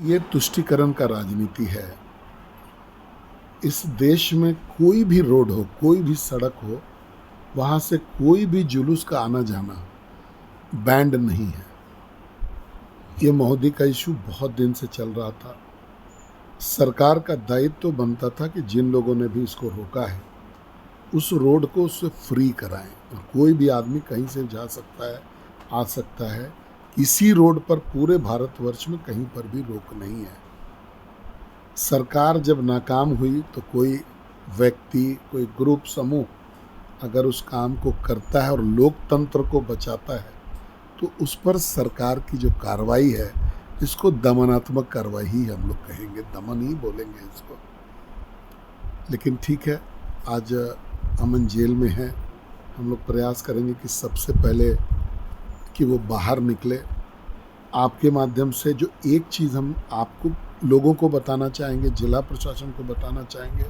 ये तुष्टीकरण का राजनीति है। इस देश में कोई भी रोड हो, कोई भी सड़क हो, वहाँ से कोई भी जुलूस का आना जाना बैंड नहीं है। ये मोदी का इशू बहुत दिन से चल रहा था। सरकार का दायित्व तो बनता था कि जिन लोगों ने भी इसको रोका है उस रोड को उससे फ्री कराएं, और कोई भी आदमी कहीं से जा सकता है, आ सकता है। इसी रोड पर पूरे भारतवर्ष में कहीं पर भी रोक नहीं है। सरकार जब नाकाम हुई तो कोई व्यक्ति, कोई ग्रुप, समूह अगर उस काम को करता है और लोकतंत्र को बचाता है तो उस पर सरकार की जो कार्रवाई है, इसको दमनात्मक कार्रवाई ही हम लोग कहेंगे, दमन ही बोलेंगे इसको। लेकिन ठीक है, आज अमन जेल में है। हम लोग प्रयास करेंगे कि सबसे पहले कि वो बाहर निकले। आपके माध्यम से जो एक चीज़ हम आपको, लोगों को बताना चाहेंगे, जिला प्रशासन को बताना चाहेंगे,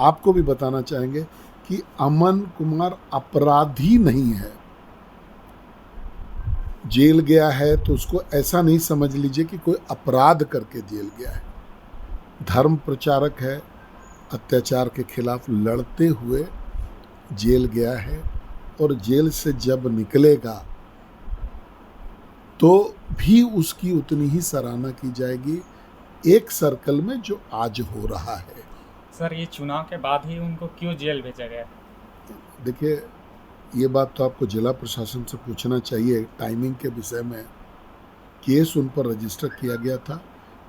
आपको भी बताना चाहेंगे कि अमन कुमार अपराधी नहीं है। जेल गया है तो उसको ऐसा नहीं समझ लीजिए कि कोई अपराध करके जेल गया है। धर्म प्रचारक है, अत्याचार के खिलाफ लड़ते हुए जेल गया है, और जेल से जब निकलेगा तो भी उसकी उतनी ही सराहना की जाएगी एक सर्कल में जो आज हो रहा है। सर, ये चुनाव के बाद ही उनको क्यों जेल भेजा गया? देखिए, ये बात तो आपको जिला प्रशासन से पूछना चाहिए। टाइमिंग के विषय में केस उन पर रजिस्टर किया गया था,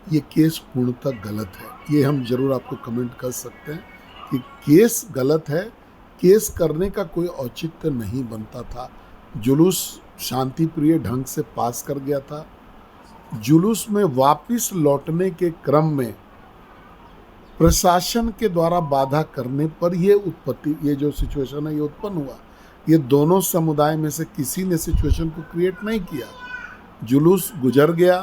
ये केस पूर्णतः गलत है। ये हम जरूर आपको कमेंट कर सकते हैं कि केस गलत है। केस करने का कोई औचित्य नहीं बनता था। जुलूस शांति प्रिय ढंग से पास कर गया था। जुलूस में वापस लौटने के क्रम में प्रशासन के द्वारा बाधा करने पर ये जो सिचुएशन है ये उत्पन्न हुआ। ये दोनों समुदाय में से किसी ने सिचुएशन को क्रिएट नहीं किया। जुलूस गुजर गया।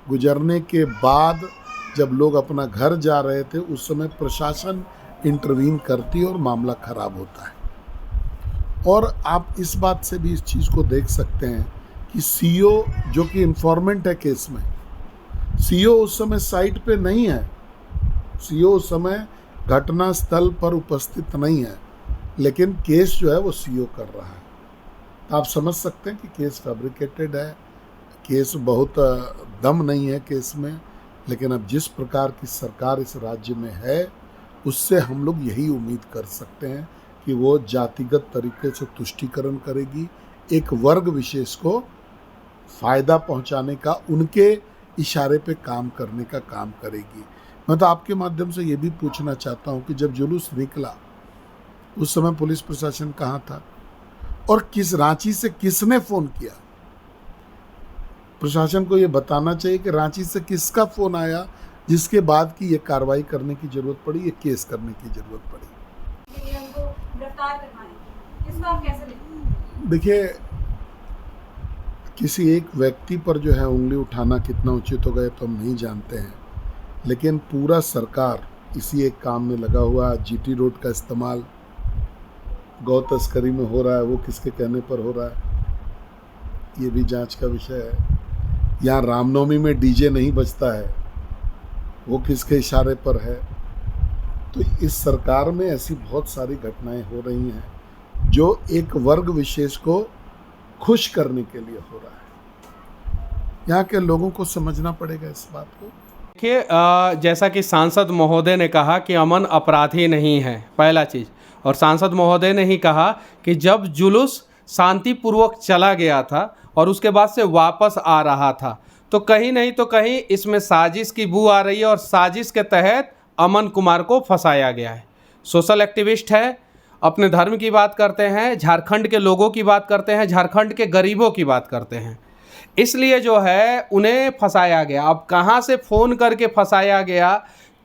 गुजरने के बाद जब लोग अपना घर जा रहे थे उस समय प्रशासन इंटरवीन करती है और मामला खराब होता है। और आप इस बात से भी इस चीज़ को देख सकते हैं कि सीओ, जो कि इन्फॉर्मेंट है केस में, सीओ उस समय साइट पे नहीं है। सीओ उस समय घटना स्थल पर उपस्थित नहीं है, लेकिन केस जो है वो सीओ कर रहा है। आप समझ सकते हैं कि केस फैब्रिकेटेड है, केस बहुत दम नहीं है केस में। लेकिन अब जिस प्रकार की सरकार इस राज्य में है, उससे हम लोग यही उम्मीद कर सकते हैं कि वो जातिगत तरीके से तुष्टीकरण करेगी, एक वर्ग विशेष को फ़ायदा पहुंचाने का, उनके इशारे पे काम करने का काम करेगी। मैं तो आपके माध्यम से ये भी पूछना चाहता हूं कि जब जुलूस निकला उस समय पुलिस प्रशासन कहाँ था, और किस रांची से किसने फ़ोन किया? प्रशासन को ये बताना चाहिए कि रांची से किसका फ़ोन आया जिसके बाद की ये कार्रवाई करने की ज़रूरत पड़ी, ये केस करने की ज़रूरत पड़ी। देखिए, किसी एक व्यक्ति पर जो है उंगली उठाना कितना उचित होगा तो हम नहीं जानते हैं, लेकिन पूरा सरकार इसी एक काम में लगा हुआ। जीटी रोड का इस्तेमाल गौ तस्करी में हो रहा है, वो किसके कहने पर हो रहा है ये भी जांच का विषय है। यहाँ रामनवमी में डीजे नहीं बजता है, वो किसके इशारे पर है? तो इस सरकार में ऐसी बहुत सारी घटनाएं हो रही हैं जो एक वर्ग विशेष को खुश करने के लिए हो रहा है। यहाँ के लोगों को समझना पड़ेगा इस बात को। देखिए, जैसा कि सांसद महोदय ने कहा कि अमन अपराधी नहीं है, पहला चीज़। और सांसद महोदय ने ही कहा कि जब जुलूस शांतिपूर्वक चला गया था और उसके बाद से वापस आ रहा था, तो कहीं नहीं तो कहीं इसमें साजिश की बू आ रही है, और साजिश के तहत अमन कुमार को फंसाया गया है। सोशल एक्टिविस्ट है, अपने धर्म की बात करते हैं, झारखंड के लोगों की बात करते हैं, झारखंड के गरीबों की बात करते हैं, इसलिए जो है उन्हें फंसाया गया। अब कहाँ से फ़ोन करके फंसाया गया,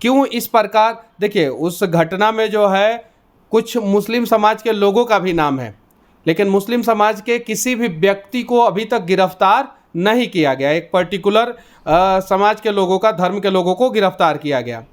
क्यों इस प्रकार? देखिए, उस घटना में जो है कुछ मुस्लिम समाज के लोगों का भी नाम है, लेकिन मुस्लिम समाज के किसी भी व्यक्ति को अभी तक गिरफ्तार नहीं किया गया। एक पर्टिकुलर समाज के लोगों का, धर्म के लोगों को गिरफ्तार किया गया।